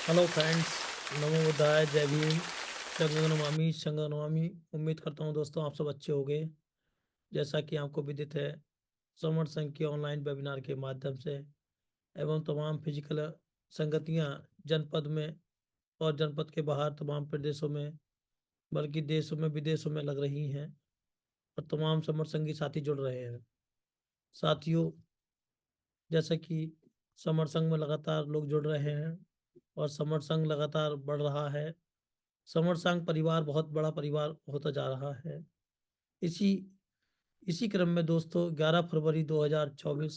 Hello friends, नमो बुद्धाय, जय भीम, शंगनमामि शंगनमामि। उम्मीद करता हूँ दोस्तों आप सब अच्छे होंगे। जैसा कि आपको विदित है, समर संघ के ऑनलाइन वेबिनार के माध्यम से एवं तमाम फिजिकल संगतियाँ जनपद में और जनपद के बाहर तमाम प्रदेशों में, बल्कि देशों में विदेशों में लग रही हैं और तमाम समर संघी साथी जुड़ रहे हैं। साथियों, जैसा कि समर संघ में लगातार लोग जुड़ रहे हैं और समर संघ लगातार बढ़ रहा है। समर संघ परिवार बहुत बड़ा परिवार होता जा रहा है। इसी इसी क्रम में दोस्तों 11 फरवरी 2024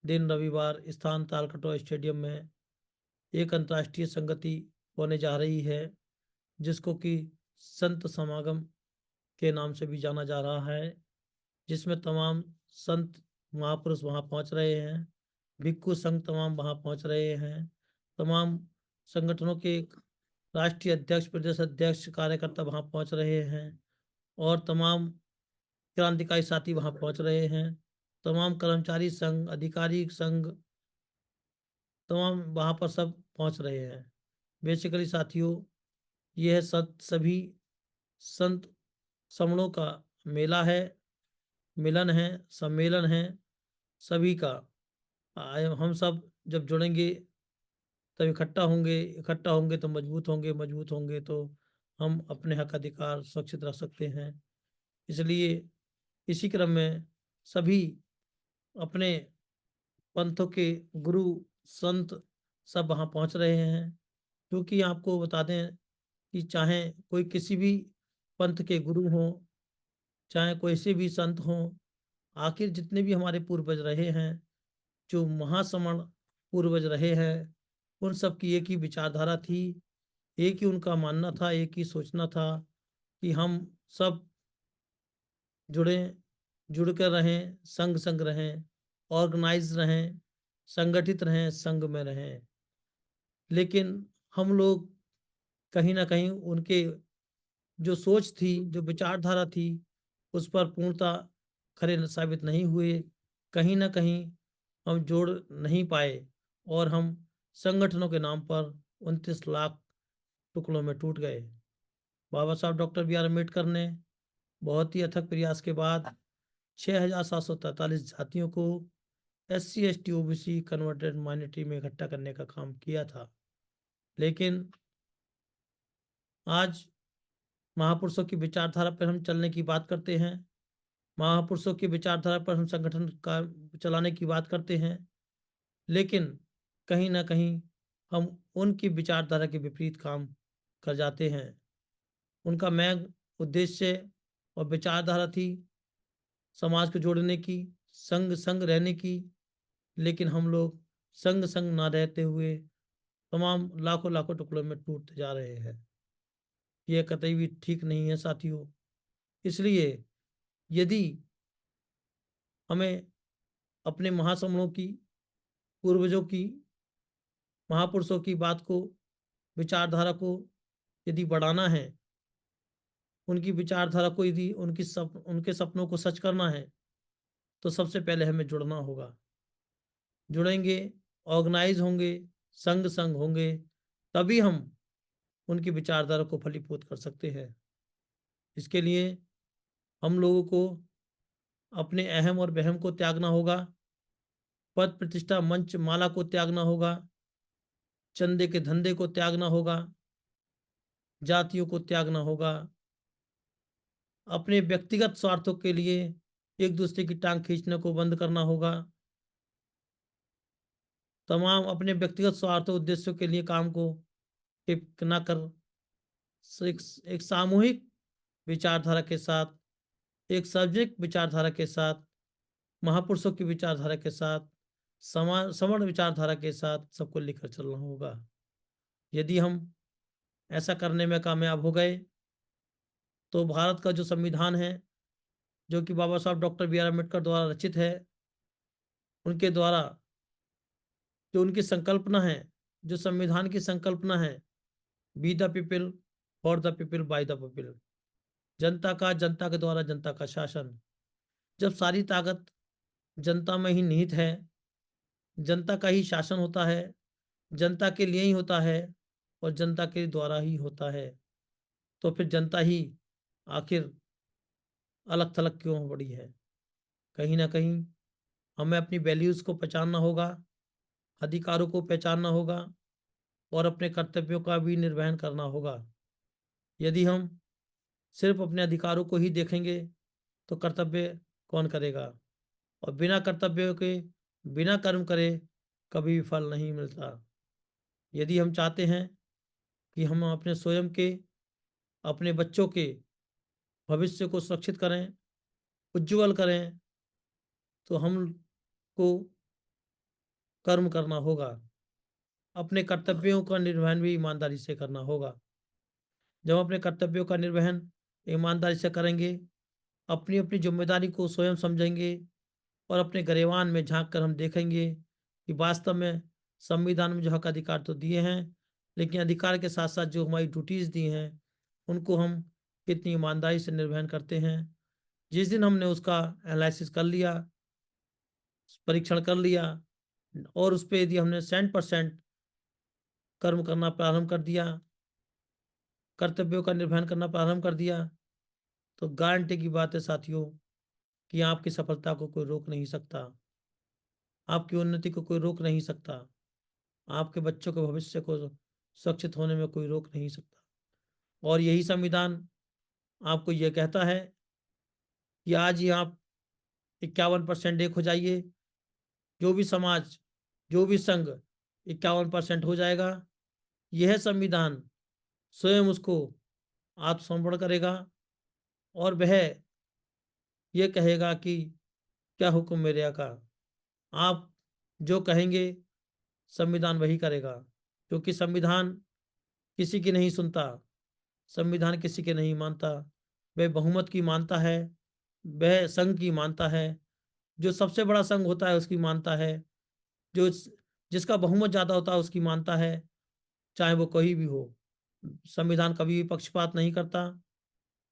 दिन रविवार स्थान तालकटोरा स्टेडियम में एक अंतर्राष्ट्रीय संगति होने जा रही है, जिसको कि संत समागम के नाम से भी जाना जा रहा है, जिसमें तमाम संत महापुरुष वहां पहुंच रहे हैं, भिक्खु संघ तमाम वहां पहुंच रहे हैं, तमाम संगठनों के राष्ट्रीय अध्यक्ष, प्रदेश अध्यक्ष, कार्यकर्ता वहां पहुंच रहे हैं और तमाम क्रांतिकारी साथी वहां पहुंच रहे हैं। तमाम कर्मचारी संघ, अधिकारी संघ, तमाम वहां पर सब पहुंच रहे हैं। बेसिकली साथियों, यह सभी संत समणों का मेला है, मिलन है, सम्मेलन है सभी का। हम सब जब जुड़ेंगे तब इकट्ठा होंगे तो मजबूत होंगे तो हम अपने हक अधिकार सुरक्षित रख सकते हैं। इसलिए इसी क्रम में सभी अपने पंथों के गुरु संत सब वहाँ पहुँच रहे हैं, क्योंकि आपको बता दें कि चाहे कोई किसी भी पंथ के गुरु हों, चाहे कोई से भी संत हों, आखिर जितने भी हमारे पूर्वज रहे हैं, जो महासमण पूर्वज रहे हैं, उन सब की एक ही विचारधारा थी, एक ही उनका मानना था, एक ही सोचना था कि हम सब जुड़ें, जुड़कर रहें, संग संग रहें, ऑर्गेनाइज रहें, संगठित रहें, संघ में रहें। लेकिन हम लोग कहीं ना कहीं उनके जो सोच थी, जो विचारधारा थी, उस पर पूर्णतः खरे साबित नहीं हुए। कहीं ना कहीं हम जोड़ नहीं पाए और हम संगठनों के नाम पर 29 लाख टुकड़ों में टूट गए। बाबा साहब डॉक्टर बी आर अम्बेडकर ने बहुत ही अथक प्रयास के बाद 6,743 जातियों को SC ST OBC converted minority में इकट्ठा करने का काम किया था। लेकिन आज महापुरुषों की विचारधारा पर हम चलने की बात करते हैं, महापुरुषों की विचारधारा पर हम संगठन का चलाने की बात करते हैं, लेकिन कहीं ना कहीं हम उनकी विचारधारा के विपरीत काम कर जाते हैं। उनका मैग उद्देश्य और विचारधारा थी समाज को जोड़ने की, संग संग रहने की, लेकिन हम लोग संग संग ना रहते हुए तमाम लाखों लाखों टुकड़ों में टूटते जा रहे हैं। यह कतई भी ठीक नहीं है साथियों। इसलिए यदि हमें अपने महासमणों की, पूर्वजों की, महापुरुषों की बात को, विचारधारा को यदि बढ़ाना है, उनकी विचारधारा को यदि उनके सपनों को सच करना है, तो सबसे पहले हमें जुड़ना होगा। जुड़ेंगे, ऑर्गेनाइज होंगे, संग संग होंगे, तभी हम उनकी विचारधारा को फलीभूत कर सकते हैं। इसके लिए हम लोगों को अपने अहम और वहम को त्यागना होगा, पद प्रतिष्ठा मंच माला को त्यागना होगा, चंदे के धंधे को त्यागना होगा, जातियों को त्यागना होगा, अपने व्यक्तिगत स्वार्थों के लिए एक दूसरे की टांग खींचने को बंद करना होगा, तमाम अपने व्यक्तिगत स्वार्थ उद्देश्यों के लिए काम को न कर एक सामूहिक विचारधारा के साथ, एक सार्वजनिक विचारधारा के साथ, महापुरुषों की विचारधारा के साथ, सवर्ण विचारधारा के साथ सबको लेकर चलना होगा। यदि हम ऐसा करने में कामयाब हो गए तो भारत का जो संविधान है, जो कि बाबा साहब डॉक्टर बी आर अम्बेडकर द्वारा रचित है, उनके द्वारा जो उनकी संकल्पना है, जो संविधान की संकल्पना है, be the people, for the people, by the people, जनता के द्वारा जनता का शासन। जब सारी ताकत जनता में ही निहित है, जनता का ही शासन होता है, जनता के लिए ही होता है, और जनता के द्वारा ही होता है। तो फिर जनता ही आखिर अलग थलग क्यों पड़ी है? कहीं ना कहीं हमें अपनी वैल्यूज़ को पहचानना होगा, अधिकारों को पहचानना होगा और अपने कर्तव्यों का भी निर्वहन करना होगा। यदि हम सिर्फ अपने अधिकारों को ही देखेंगे तो कर्तव्य कौन करेगा? और बिना कर्तव्यों के बिना कर्म करे कभी भी फल नहीं मिलता। यदि हम चाहते हैं कि हम अपने स्वयं के, अपने बच्चों के भविष्य को सुरक्षित करें, उज्ज्वल करें, तो हमको कर्म करना होगा। अपने कर्तव्यों का निर्वहन भी ईमानदारी से करना होगा। जब हम अपने कर्तव्यों का निर्वहन ईमानदारी से करेंगे, अपनी अपनी जिम्मेदारी को स्वयं समझेंगे और अपने गरेबान में झांक कर हम देखेंगे कि वास्तव में संविधान में जो हक अधिकार तो दिए हैं, लेकिन अधिकार के साथ साथ जो हमारी ड्यूटीज़ दी हैं उनको हम कितनी ईमानदारी से निर्वहन करते हैं। जिस दिन हमने उसका एनालिसिस कर लिया, परीक्षण कर लिया और उस पे यदि हमने 100% कर्म करना प्रारंभ कर दिया, कर्तव्यों का निर्वहन करना प्रारंभ कर दिया, तो गारंटी की बात है साथियों कि आपकी सफलता को कोई रोक नहीं सकता, आपकी उन्नति को कोई रोक नहीं सकता, आपके बच्चों के भविष्य को सुरक्षित होने में कोई रोक नहीं सकता। और यही संविधान आपको यह कहता है कि आज ही आप 51% एक हो जाइए। जो भी समाज, जो भी संघ 51% हो जाएगा, यह संविधान स्वयं उसको आत्मसमर्पण करेगा और वह ये कहेगा कि क्या हुक्म मेरे आका, आप जो कहेंगे संविधान वही करेगा। क्योंकि संविधान किसी की नहीं सुनता, संविधान किसी के नहीं मानता, वह बहुमत की मानता है, वह संघ की मानता है, जो सबसे बड़ा संघ होता है उसकी मानता है, जो जिसका बहुमत ज़्यादा होता है उसकी मानता है, चाहे वो कोई भी हो। संविधान कभी भी पक्षपात नहीं करता।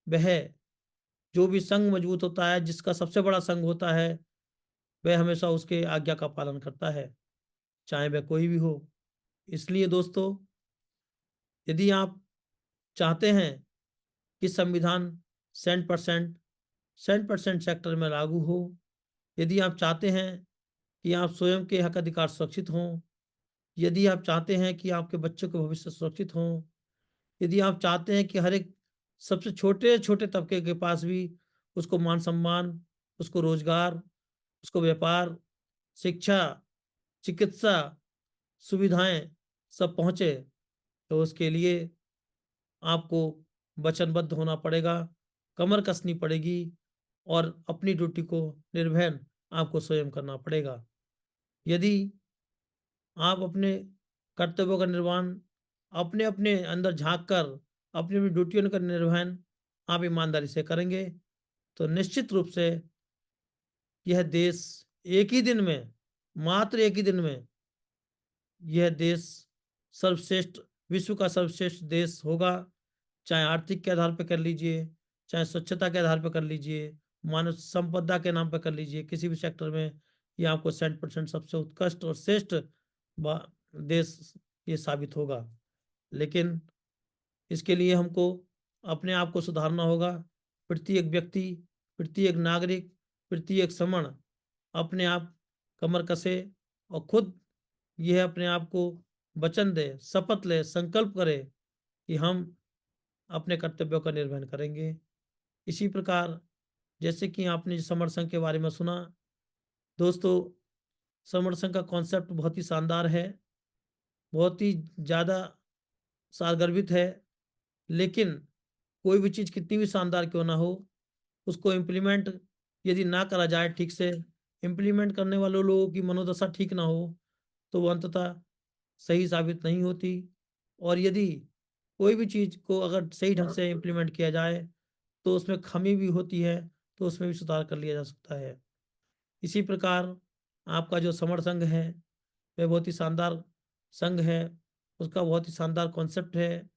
वह जो भी संघ मजबूत होता है, जिसका सबसे बड़ा संघ होता है, वह हमेशा उसके आज्ञा का पालन करता है, चाहे वह कोई भी हो। इसलिए दोस्तों, यदि आप चाहते हैं कि संविधान 100% सेक्टर में लागू हो, यदि आप चाहते हैं कि आप स्वयं के हक अधिकार सुरक्षित हों, यदि आप चाहते हैं कि आपके बच्चों के भविष्य सुरक्षित हों, यदि आप चाहते हैं कि हर एक सबसे छोटे-छोटे तबके के पास भी उसको मान-सम्मान, उसको रोज़गार, उसको व्यापार, शिक्षा, चिकित्सा, सुविधाएँ सब पहुँचे, तो उसके लिए आपको वचनबद्ध होना पड़ेगा, कमर कसनी पड़ेगी और अपनी ड्यूटी को निर्वहन आपको स्वयं करना पड़ेगा। यदि आप अपने कर्तव्यों का निर्वहन अपने-अपने अंदर झाँक कर अपनी-अपनी ड्यूटियों का निर्वहन आप ईमानदारी से करेंगे, तो निश्चित रूप से यह देश एक ही दिन में, मात्र एक ही दिन में यह देश सर्वश्रेष्ठ, विश्व का सर्वश्रेष्ठ देश होगा। चाहे आर्थिक के आधार पे कर लीजिए, चाहे स्वच्छता के आधार पे कर लीजिए, मानव संपदा के नाम पे कर लीजिए, किसी भी सेक्टर में ये आपको 100% सबसे उत्कृष्ट और श्रेष्ठ बा देश ये साबित होगा। लेकिन इसके लिए हमको अपने आप को सुधारना होगा। प्रत्येक व्यक्ति, प्रत्येक नागरिक, प्रत्येक समण अपने आप कमर कसे और खुद यह अपने आप को वचन दे, शपथ ले, संकल्प करे कि हम अपने कर्तव्यों का निर्वहन करेंगे। इसी प्रकार जैसे कि आपने समर संघ के बारे में सुना, दोस्तों समर संघ का कॉन्सेप्ट बहुत ही शानदार है, बहुत ही ज़्यादा सारगर्भित है। लेकिन कोई भी चीज़ कितनी भी शानदार क्यों ना हो, उसको इम्प्लीमेंट यदि ना करा जाए ठीक से, इम्प्लीमेंट करने वाले लोगों की मनोदशा ठीक ना हो, तो वो अंततः सही साबित नहीं होती। और यदि कोई भी चीज़ को अगर सही ढंग से इम्प्लीमेंट किया जाए, तो उसमें खामी भी होती है, तो उसमें भी सुधार कर लिया जा सकता है। इसी प्रकार आपका जो समर संघ है, वह बहुत ही शानदार संघ है, उसका बहुत ही शानदार कॉन्सेप्ट है।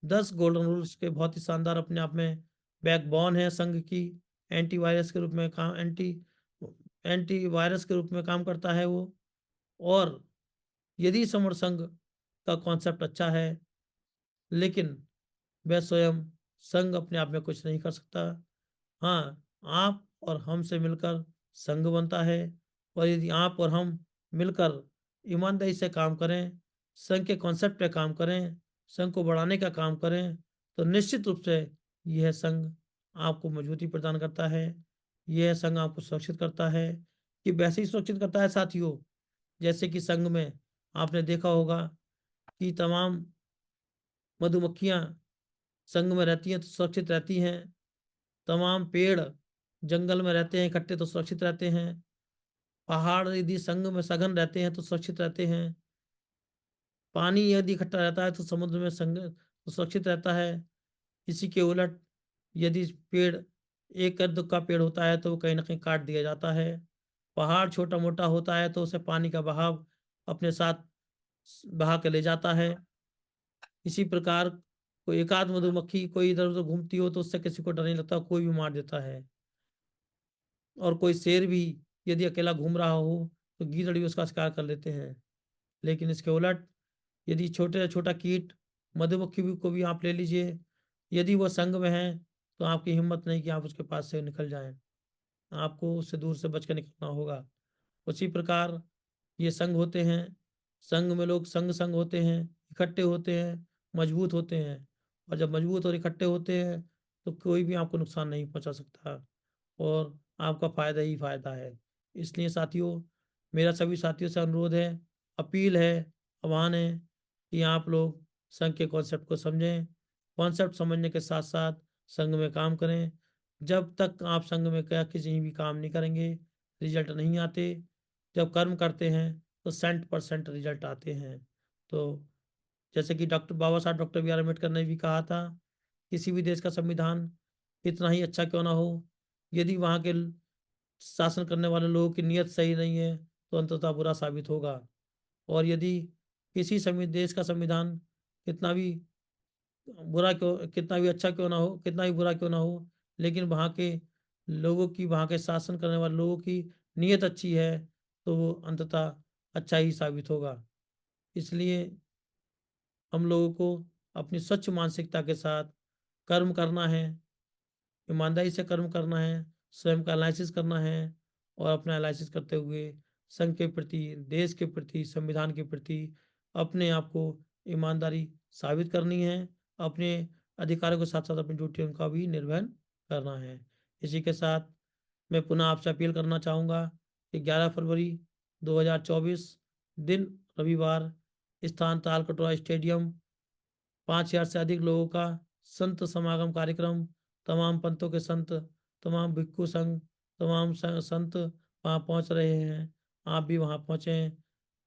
10 गोल्डन रूल्स के बहुत ही शानदार अपने आप में बैकबोन है संघ की। एंटीवायरस के रूप में काम एंटीवायरस के रूप में काम करता है वो। और यदि समर संघ का कॉन्सेप्ट अच्छा है, लेकिन वह स्वयं संघ अपने आप में कुछ नहीं कर सकता। हाँ, आप और हम से मिलकर संघ बनता है, और यदि आप और हम मिलकर ईमानदारी से काम करें, संघ के कॉन्सेप्ट पे काम करें, संघ को बढ़ाने का काम करें, तो निश्चित रूप से यह संघ आपको मजबूती प्रदान करता है। यह संघ आपको सुरक्षित करता है, कि वैसे ही सुरक्षित करता है साथियों, जैसे कि संघ में आपने देखा होगा कि तमाम मधुमक्खियाँ संघ में रहती हैं तो सुरक्षित रहती हैं। तमाम पेड़ जंगल में रहते हैं इकट्ठे तो सुरक्षित रहते हैं। पहाड़ यदि संघ में सघन रहते हैं तो सुरक्षित रहते हैं। पानी यदि इकट्ठा रहता है तो समुद्र में संघ तो सुरक्षित रहता है। इसी के उलट यदि पेड़ एक कद्र का पेड़ होता है तो वो कहीं न कहीं काट दिया जाता है। पहाड़ छोटा-मोटा होता है तो उसे पानी का बहाव अपने साथ बहा के ले जाता है। इसी प्रकार कोई एकाध मधुमक्खी कोई इधर-उधर घूमती हो तो उससे किसी को डर नहीं लगता, कोई भी मार देता है। और कोई शेर भी यदि अकेला घूम रहा हो तो गीदड़ भी उसका शिकार कर लेते हैं। लेकिन इसके उलट यदि छोटे से छोटा कीट मधुमक्खी भी को भी आप ले लीजिए, यदि वो संग में है तो आपकी हिम्मत नहीं कि आप उसके पास से निकल जाएँ। आपको उससे दूर से बच के निकलना होगा। उसी प्रकार ये संघ होते हैं, संघ में लोग संग-संग होते हैं, इकट्ठे होते हैं, मजबूत होते हैं, और जब मजबूत और इकट्ठे होते हैं तो कोई भी आपको नुकसान नहीं पहुँचा सकता, और आपका फ़ायदा ही फ़ायदा है। इसलिए साथियों, मेरा सभी साथियों से अनुरोध है, अपील है, आह्वान है कि आप लोग संघ के कॉन्सेप्ट को समझें। कॉन्सेप्ट समझने के साथ-साथ संघ में काम करें। जब तक आप संघ में क्या किसी भी काम नहीं करेंगे, रिज़ल्ट नहीं आते। जब कर्म करते हैं तो 100% रिज़ल्ट आते हैं। तो जैसे कि डॉक्टर बाबा साहब डॉक्टर बी आर अम्बेडकर ने भी कहा था, किसी भी देश का संविधान कितना ही अच्छा क्यों ना हो, यदि वहाँ के शासन करने वाले लोगों की नीयत सही नहीं है तो अंततः बुरा साबित होगा। और यदि किसी देश का संविधान कितना भी कितना भी अच्छा क्यों ना हो, कितना भी बुरा क्यों ना हो, लेकिन वहाँ के लोगों की, वहाँ के शासन करने वाले लोगों की नीयत अच्छी है तो वो अंततः अच्छा ही साबित होगा। इसलिए हम लोगों को अपनी स्वच्छ मानसिकता के साथ कर्म करना है, ईमानदारी से कर्म करना है, स्वयं का एनालिसिस करना है, और अपना एनालिसिस करते हुए संघ के प्रति, देश के प्रति, संविधान के प्रति अपने आप को ईमानदारी साबित करनी है। अपने अधिकारों के साथ-साथ अपनी ड्यूटियों का भी निर्वहन करना है। इसी के साथ मैं पुनः आपसे अपील करना चाहूँगा कि 11 फरवरी 2024 दिन रविवार, स्थान तालकटोरा स्टेडियम, 5,000 से अधिक लोगों का संत समागम कार्यक्रम, तमाम पंथों के संत, तमाम भिक्षु संघ, तमाम संत वहाँ पहुँच रहे हैं। आप भी वहाँ पहुँचें।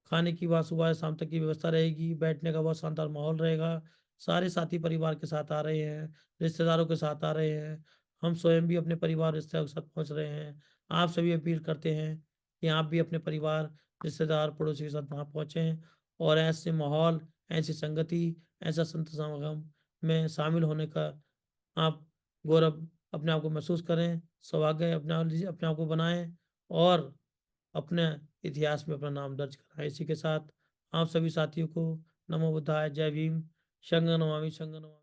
खाने की वहाँ सुबह से शाम तक की व्यवस्था रहेगी, बैठने का बहुत शानदार माहौल रहेगा। सारे साथी परिवार के साथ आ रहे हैं, रिश्तेदारों के साथ आ रहे हैं। हम स्वयं भी अपने परिवार, रिश्तेदारों के साथ पहुँच रहे हैं। आप सभी अपील करते हैं कि आप भी अपने परिवार, रिश्तेदार, पड़ोसी के साथ वहाँ पहुँचें, और ऐसे माहौल, ऐसी संगति, ऐसा संत समागम में शामिल होने का आप गौरव अपने आप को महसूस करें, सौभाग्य अपने आप को बनाएँ, और अपने इतिहास में अपना नाम दर्ज कराएँ। इसी के साथ आप सभी साथियों को नमो बुद्धाय, जय भीम, शंकर नमामि, शंकर नमामि।